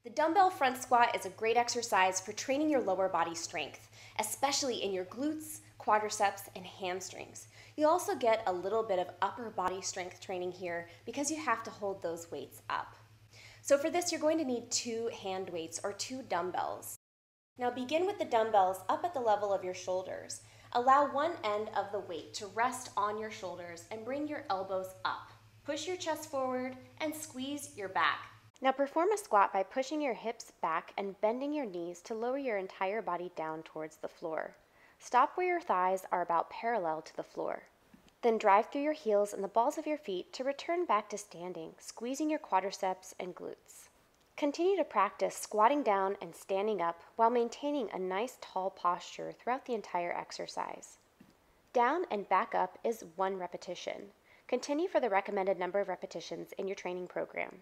The dumbbell front squat is a great exercise for training your lower body strength, especially in your glutes, quadriceps, and hamstrings. You also get a little bit of upper body strength training here because you have to hold those weights up. So for this, you're going to need 2 hand weights or 2 dumbbells. Now begin with the dumbbells up at the level of your shoulders. Allow one end of the weight to rest on your shoulders and bring your elbows up. Push your chest forward and squeeze your back. Now perform a squat by pushing your hips back and bending your knees to lower your entire body down towards the floor. Stop where your thighs are about parallel to the floor. Then drive through your heels and the balls of your feet to return back to standing, squeezing your quadriceps and glutes. Continue to practice squatting down and standing up while maintaining a nice tall posture throughout the entire exercise. Down and back up is 1 repetition. Continue for the recommended number of repetitions in your training program.